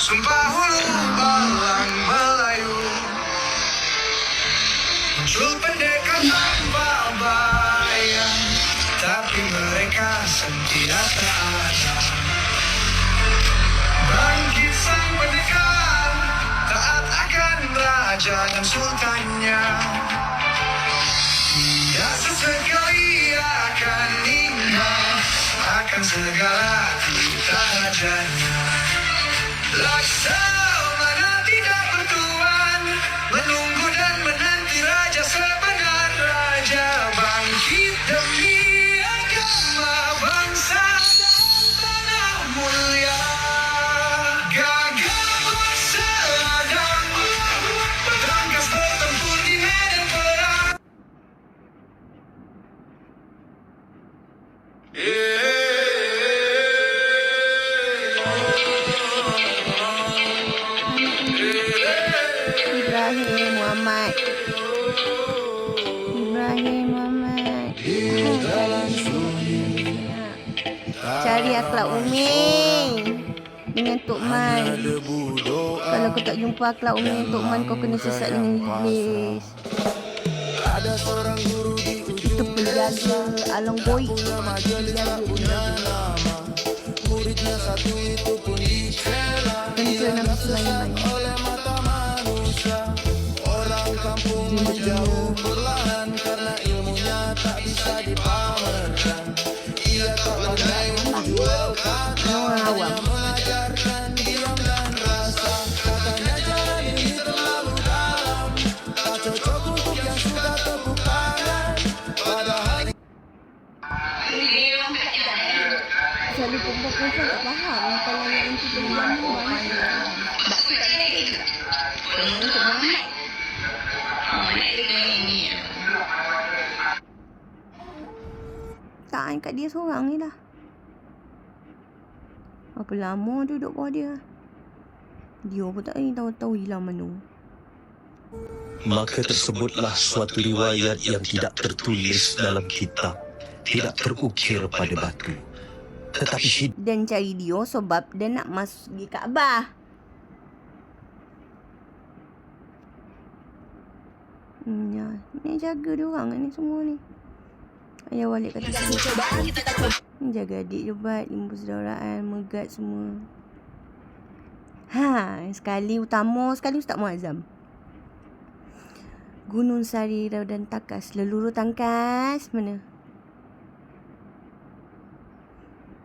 Sumpah hulu balang Melayu, muncul pendekar tanpa bayang, tapi mereka senjata ada. Bangkit sang pendekar, taat akan raja dan sultannya. Ia sesekali akan imbang akan segala titah rajanya. Laksamana tidak bertuan, menunggu dan menanti raja sebenar. Raja bangkit demi agama, bangsa dan tanah mulia. Gagah berseragam, bertangkas bertempur di medan perang. Ibrahim Muhammad. Cari akhlak Umi dengan Tok Man. Kalau kau tak jumpa akhlak Umi dengan Tok Man, kau kena sesat dengan iblis. Itu penjaga Along Boy. Penjaga Nabi Sulaiman. Orang awam. Selalu perempuan tak faham kalau yang itu perempuan tu mana. Bakso tak ada. Yang untuk Muhammad. Tak kat dia seorang ni dah. Berapa lama duduk bawah dia. Dia pun tak tahu hilang mana. Maka tersebutlah suatu riwayat yang tidak tertulis dalam kitab, tidak terukir pada batu, tetapi Dan cari dia sebab dia nak masuk di Kaabah. Ya, ni jaga dia orang ni semua ni. Ayah balik kata jaga adik je buat, limbu saudaraan, megat semua. Sekali utama, sekali Ustaz Muazzam. Gunung Sari dan Takas, Leluru Tangkas, mana?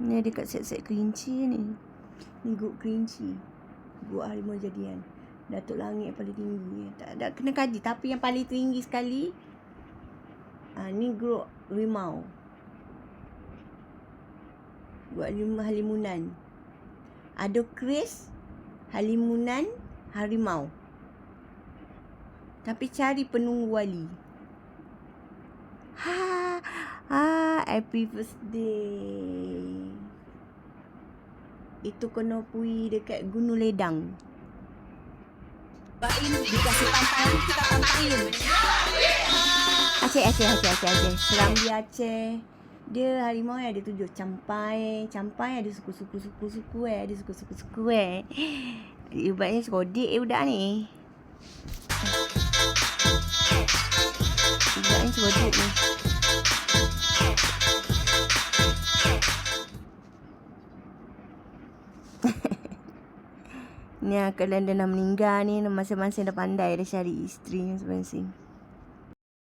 Ni ada kat set-set Kerinci ni. Ni grup Kerinci. Grup Harimau Jadian. Datuk Langit yang paling tinggi. Tak ada kena kaji, tapi yang paling tinggi sekali ni grup Rimau. Grup Halimunan. Ada Chris, Halimunan, Harimau. Tapi cari penunggu wali. Happy birthday. Itu kena pergi dekat Gunung Ledang. Dikasih pantang, kita pantangin. Aceh. Seram dia Aceh. Dia harimau ada 7. Campai ada suku-suku ada suku-suku. Ibaratnya sekodik budak ni. Ibaratnya sekodik ni. Ni kalian dah nak meninggal ni, masing-masing dah pandai dah cari isteri masing-masing.